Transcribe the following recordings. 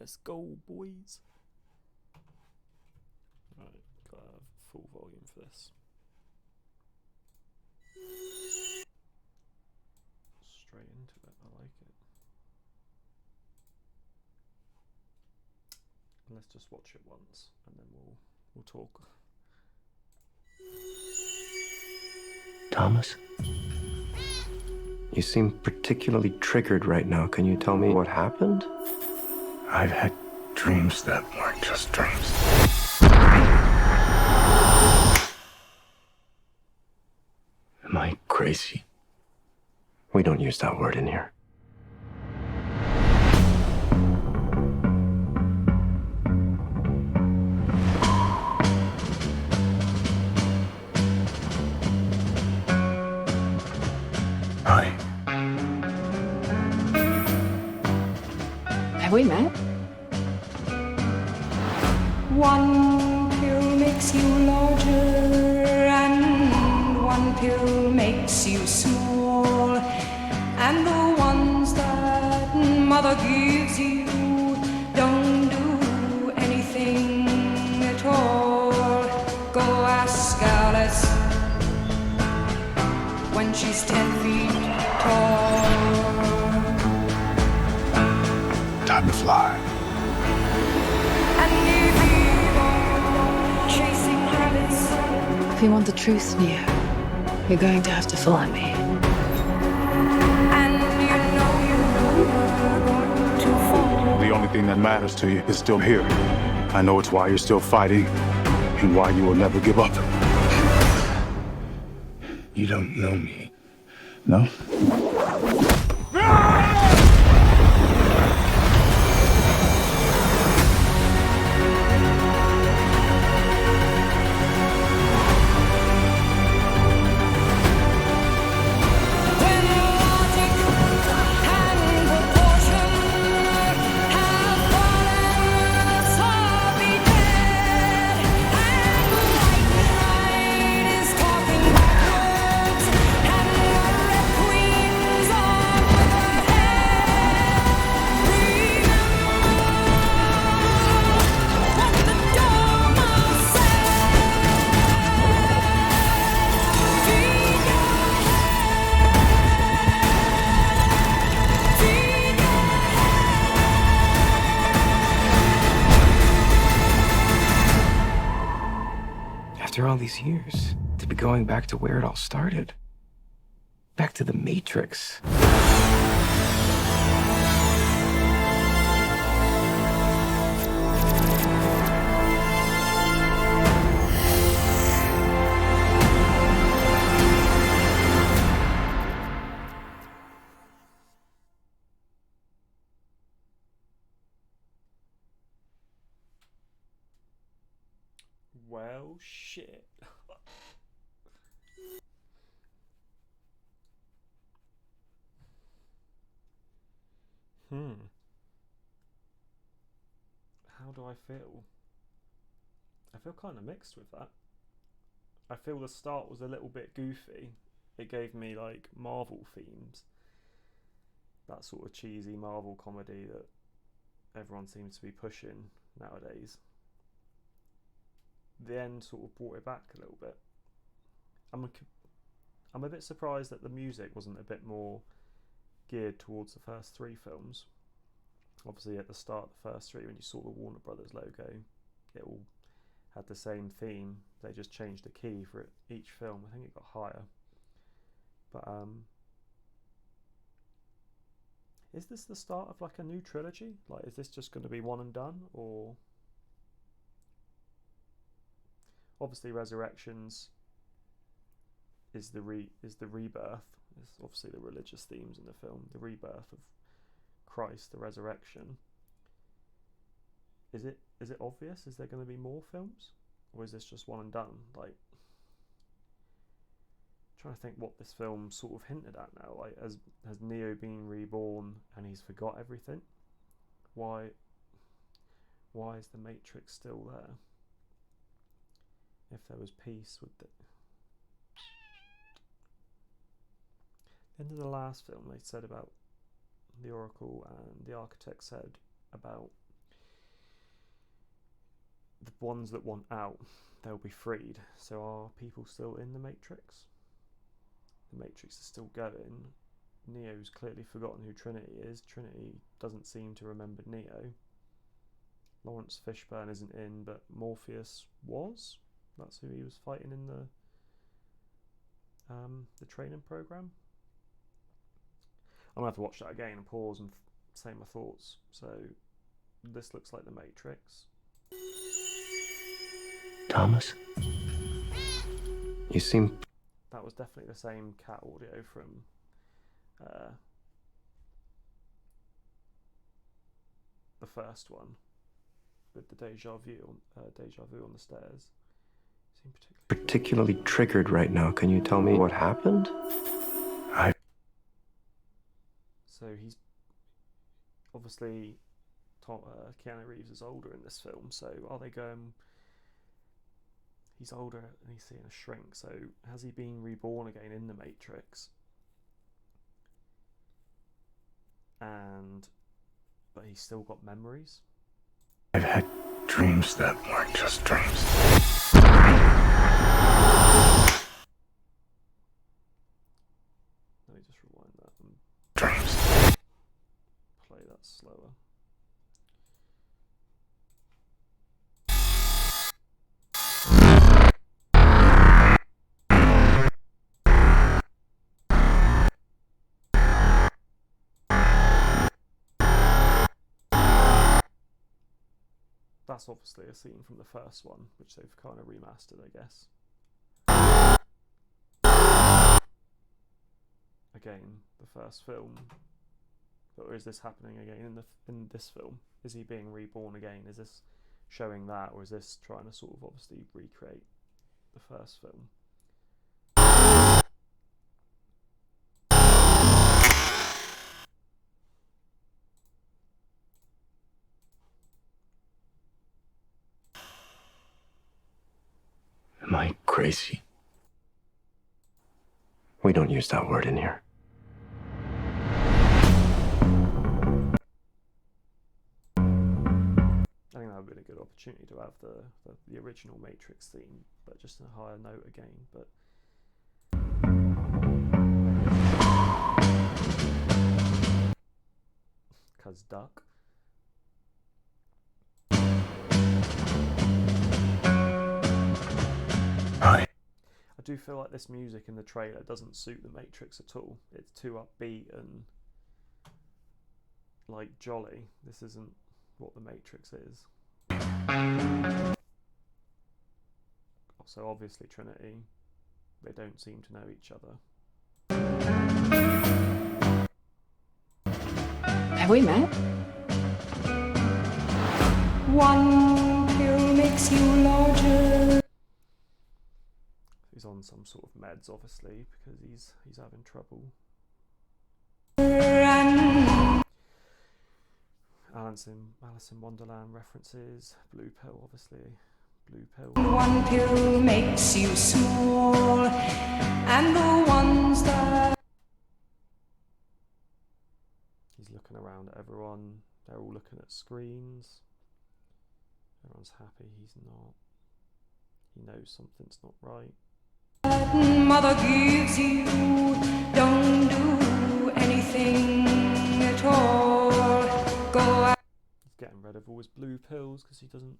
Let's go, boys. Right, gotta have full volume for this. Straight into it, I like it. Let's just watch it once and then we'll talk. Thomas? You seem particularly triggered right now. Can you tell me what happened? I've had dreams that weren't just dreams. Am I crazy? We don't use that word in here. Hi. Have we met? One pill makes you larger, and one pill makes you small. And the ones that mother gives you don't do anything at all. Go ask Alice when she's 10 feet tall. Time to fly. And if you go chasing rabbits, If you want the truth, Neo, you're going to have to follow me. and you know you're going to fall. The only thing that matters to you is still here. I know it's why you're still fighting and why you will never give up. You don't know me. No? When logic and proportion have fallen, so be dead. And white knight is talking backwards, and the red queens are with her head. Remember what the Dharma said. Feed your After all these years, to be going back to where it all started. Back to the Matrix. Well, shit. How do I feel? I feel kind of mixed with that. I feel the start was a little bit goofy. It gave me like Marvel themes. That sort of cheesy Marvel comedy that everyone seems to be pushing nowadays. The end sort of brought it back a little bit. I'm a bit surprised that the music wasn't a bit more geared towards the first three films. Obviously, at the start of the first three, when you saw the Warner Brothers logo, it all had the same theme. They just changed the key for each film. I think it got higher. But is this the start of like a new trilogy? Like, is this just going to be one and done, or obviously Resurrections is the rebirth. It's obviously the religious themes in the film, the rebirth of Christ, the resurrection. Is it obvious? Is there going to be more films, or is this just one and done? Like, trying to think what this film sort of hinted at now. Like, has Neo been reborn and he's forgot everything? Why is the Matrix still there? If there was peace, would the end of the last film they said about the Oracle and the Architect said about the ones that want out, they'll be freed. So are people still in the Matrix? The Matrix is still going. Neo's clearly forgotten who Trinity is. Trinity doesn't seem to remember Neo. Lawrence Fishburne isn't in, but Morpheus was. That's who he was fighting in the training program. I'm gonna have to watch that again and pause and say my thoughts. So this looks like the Matrix. Thomas? You seem... That was definitely the same cat audio from the first one with the deja vu on the stairs. Seemed particularly triggered right now. Can you tell me what happened? So he's obviously Keanu Reeves is older in this film. So are they going? He's older and he's seeing a shrink. So has he been reborn again in the Matrix? But he's still got memories. I've had dreams that weren't just dreams. Let me just rewind that and Dreams. play that slower. That's obviously a scene from the first one, which they've kind of remastered, I guess. Again, the first film. But is this happening again in this film? Is he being reborn again? Is this showing that, or is this trying to sort of obviously recreate the first film? Am I crazy? We don't use that word in here. I think that would be a good opportunity to have the original Matrix theme, but just in a higher note again. But because duck. Hi. I do feel like this music in the trailer doesn't suit the Matrix at all. It's too upbeat and like jolly. This isn't what the Matrix is. Also, obviously Trinity, they don't seem to know each other. Have we met? One pill makes you larger. He's on some sort of meds, obviously, because he's having trouble. Alice in Wonderland references. Blue pill, obviously. Blue pill. One pill makes you small, and the ones that... He's looking around at everyone. They're all looking at screens. Everyone's happy. He's not. He knows something's not right. Mother gives you, don't do anything at all. Go out. He's getting rid of all his blue pills because he doesn't.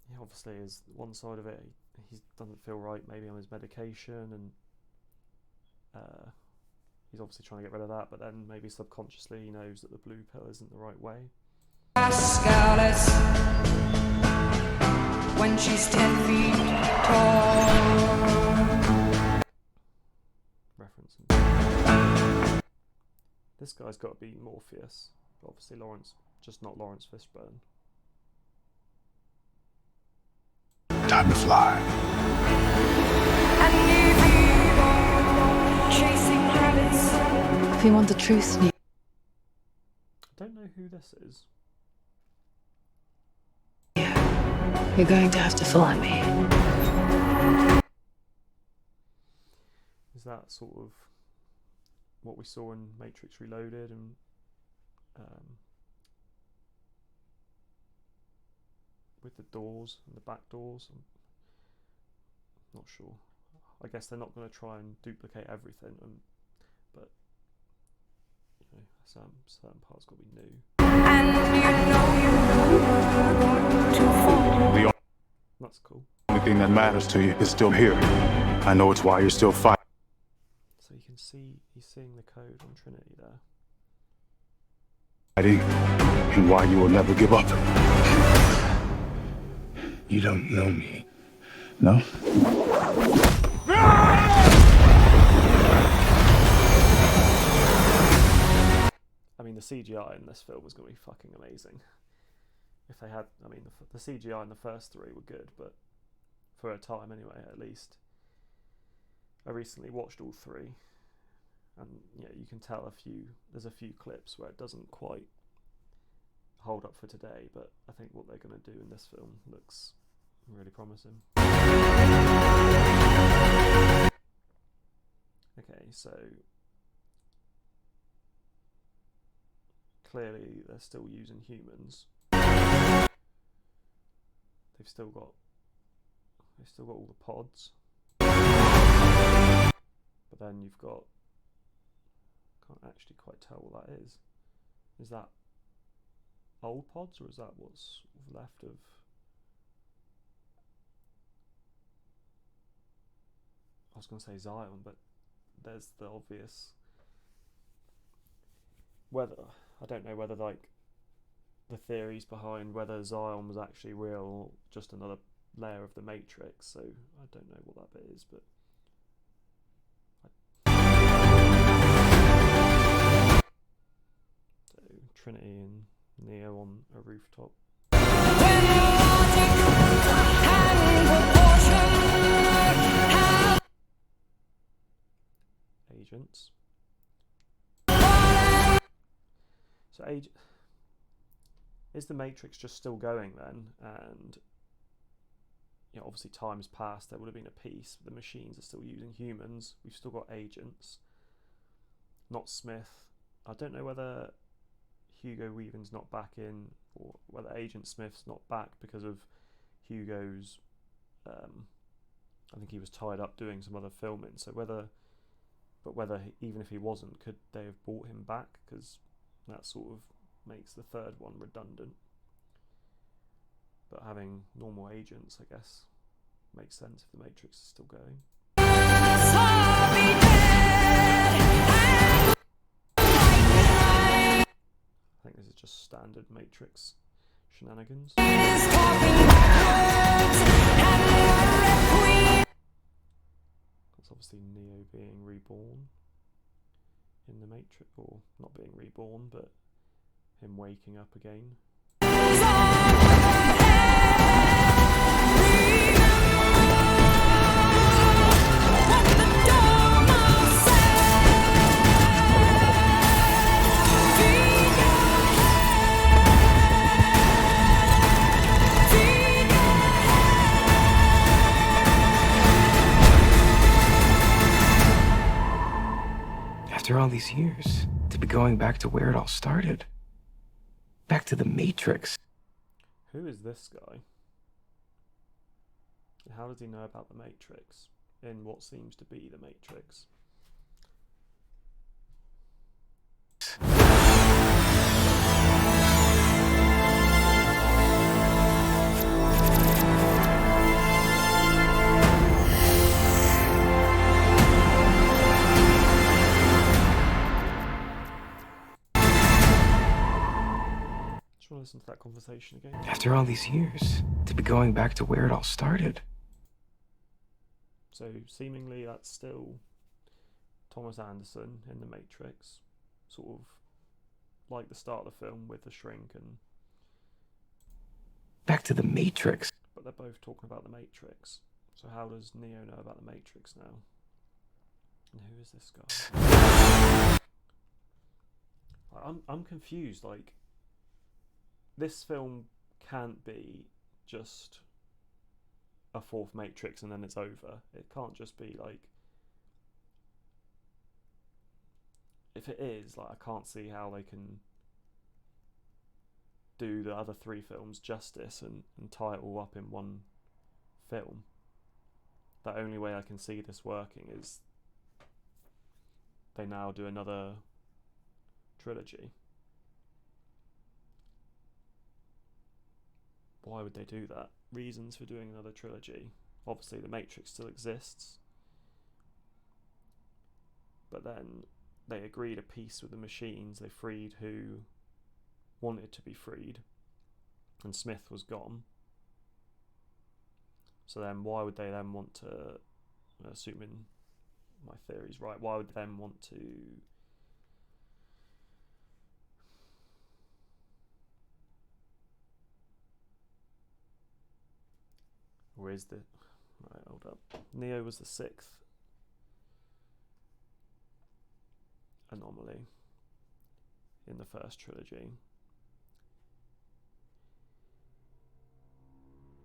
He obviously is one side of it. He doesn't feel right, maybe on his medication, and he's obviously trying to get rid of that. But then maybe subconsciously he knows that the blue pill isn't the right way. Scarlet when she's 10 feet tall. Referencing. This guy's got to be Morpheus. But obviously Lawrence, just not Lawrence Fishburne. Time to fly. And if you chasing rabbits, If you want the truth, Neo, I don't know who this is. you're going to have to follow me. Is that sort of what we saw in Matrix Reloaded and with with the doors and the back doors. I'm not sure. I guess they're not going to try and duplicate everything, but you know, certain parts got to be new. And you know you're going to fall. That's cool. The only thing that matters to you is still here. I know it's why you're still fighting. So you can see he's seeing the code on Trinity there. And why you will never give up. You don't know me. No? I mean, the CGI in this film was going to be fucking amazing. If they had, I mean, the CGI in the first three were good, but for a time anyway, at least. I recently watched all three, and yeah, you can tell there's a few clips where it doesn't quite hold up for today, but I think what they're going to do in this film looks really promising. Okay, so clearly they're still using humans. They've still got all the pods, but then you've got, can't actually quite tell what that is. Is that old pods, or is that what's left of? I was going to say Zion, but there's the obvious. I don't know whether like the theories behind whether Zion was actually real or just another layer of the Matrix. So I don't know what that bit is, but. So Trinity and Neo on a rooftop. Agents. So is the Matrix just still going then? And you know, obviously time's passed, there would have been a peace, but the machines are still using humans. We've still got agents. Not Smith. I don't know whether Hugo Weaving's not back in, or whether Agent Smith's not back because of Hugo's I think he was tied up doing some other filming, so whether even if he wasn't, could they have brought him back, because that sort of makes the third one redundant. But having normal agents, I guess, makes sense if the Matrix is still going. I think this is just standard Matrix shenanigans. That's obviously Neo being reborn in the Matrix, or not being reborn, but him waking up again. After all these years, to be going back to where it all started. Back to the Matrix. Who is this guy? How does he know about the Matrix in what seems to be the Matrix? Listen to that conversation again. After all these years, to be going back to where it all started. So seemingly that's still Thomas Anderson in the Matrix, sort of like the start of the film with the shrink and back to the Matrix. But they're both talking about the Matrix. So how does Neo know about the Matrix now? And who is this guy? I'm confused. Like, this film can't be just a fourth Matrix and then it's over. It can't just be like, if it is, like, I can't see how they can do the other 3 films justice and tie it all up in one film. The only way I can see this working is they now do another trilogy. Why would they do that? Reasons for doing another trilogy. Obviously, The Matrix still exists. But then they agreed a peace with the machines. They freed who wanted to be freed. And Smith was gone. So then why would they then want to, assuming my theory's right, why would they then want to or is the right, hold up. Neo was the 6th anomaly in the first trilogy.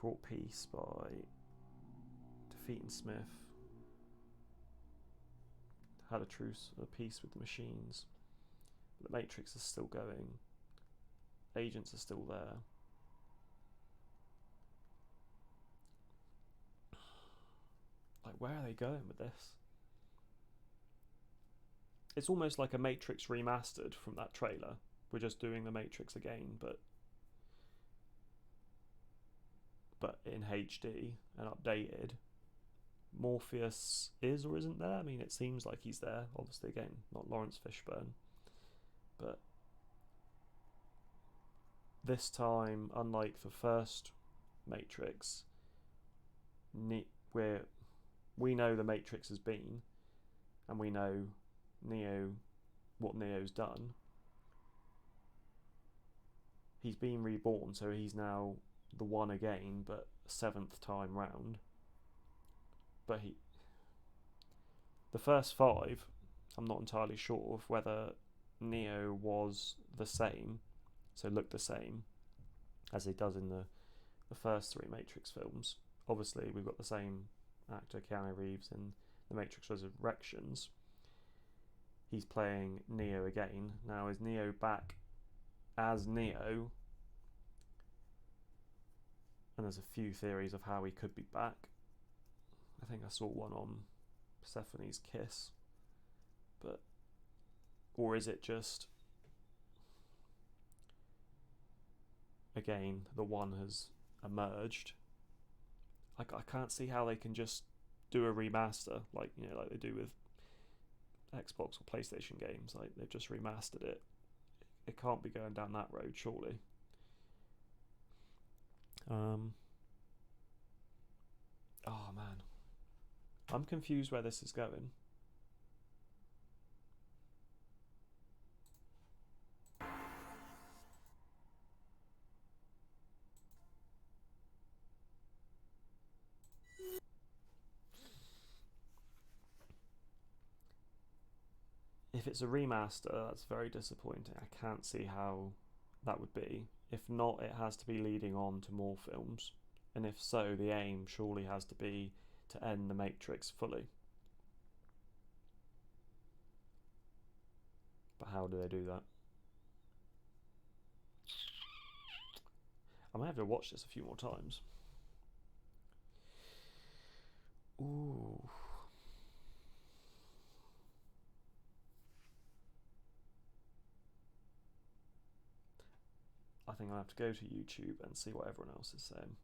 Brought peace by defeating Smith. Had a truce, a peace with the machines. But the Matrix is still going. Agents are still there. Like, where are they going with this? It's almost like a Matrix remastered from that trailer. We're just doing the Matrix again, but in HD and updated. Morpheus is or isn't there? I mean, it seems like he's there. Obviously, again, not Lawrence Fishburne. But this time, unlike the first Matrix, we know the Matrix has been, and we know what Neo's done. He's been reborn, so he's now the one again, but 7th time round. But the first 5, I'm not entirely sure of whether Neo was the same, so looked the same as he does in the first 3 Matrix films. Obviously, we've got the same actor, Keanu Reeves, in The Matrix Resurrections. He's playing Neo again. Now, is Neo back as Neo? And there's a few theories of how he could be back. I think I saw one on Persephone's kiss. But, or is it just, again, the one has emerged? I can't see how they can just do a remaster, like they do with Xbox or PlayStation games. Like, they've just remastered it. It can't be going down that road, surely. Oh man, I'm confused where this is going. If it's a remaster, that's very disappointing. I can't see how that would be. If not, it has to be leading on to more films. And if so, the aim surely has to be to end the Matrix fully. But how do they do that? I might have to watch this a few more times. Ooh. I think I'll have to go to YouTube and see what everyone else is saying.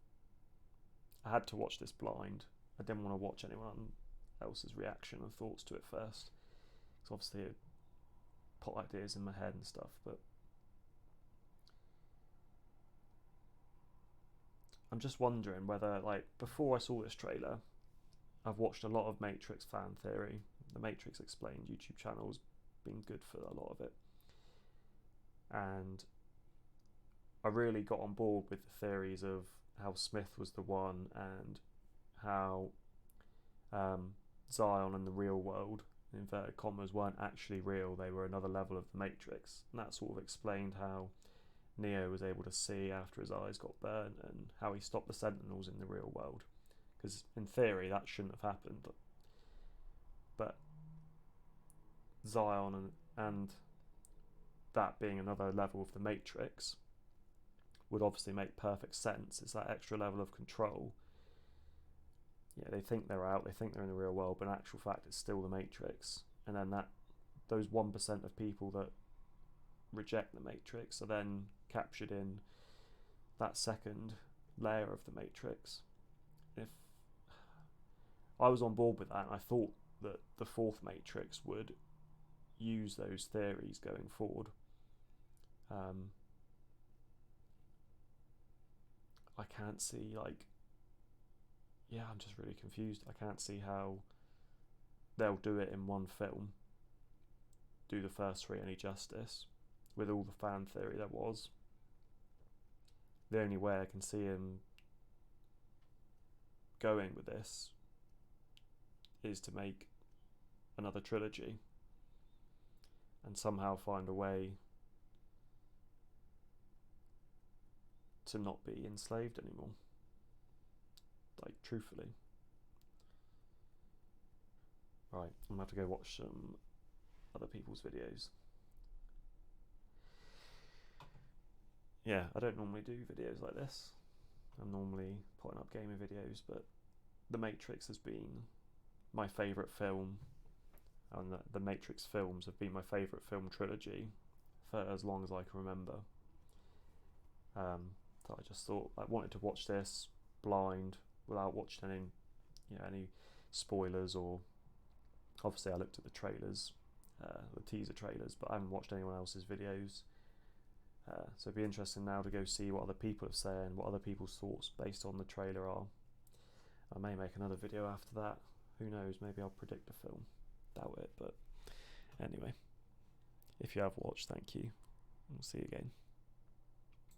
I had to watch this blind. I didn't want to watch anyone else's reaction and thoughts to it first. Because obviously it put ideas in my head and stuff, but I'm just wondering whether, like, before I saw this trailer, I've watched a lot of Matrix fan theory. The Matrix Explained YouTube channel has been good for a lot of it. And I really got on board with the theories of how Smith was the one and how Zion and the real world, in inverted commas, weren't actually real. They were another level of the Matrix. And that sort of explained how Neo was able to see after his eyes got burnt and how he stopped the Sentinels in the real world. Because in theory that shouldn't have happened. But Zion and that being another level of the Matrix would obviously make perfect sense. It's that extra level of control. Yeah, they think they're out, they think they're in the real world, but in actual fact it's still the Matrix. And then those 1% of people that reject the Matrix are then captured in that second layer of the Matrix. If I was on board with that, and I thought that the fourth Matrix would use those theories going forward. I can't see, like, yeah, I'm just really confused. I can't see how they'll do it in one film, do the first three any justice, with all the fan theory there was. The only way I can see him going with this is to make another trilogy and somehow find a way to not be enslaved anymore. Like, truthfully. Right, I'm gonna have to go watch some other people's videos. Yeah, I don't normally do videos like this. I'm normally putting up gaming videos, but The Matrix has been my favourite film, and the Matrix films have been my favourite film trilogy for as long as I can remember. So I just thought I wanted to watch this blind without watching any spoilers, or obviously I looked at the trailers, the teaser trailers, but I haven't watched anyone else's videos. So it'd be interesting now to go see what other people have said and what other people's thoughts based on the trailer are. I may make another video after that. Who knows? Maybe I'll predict a film. Doubt it, but anyway. If you have watched, thank you. We'll see you again.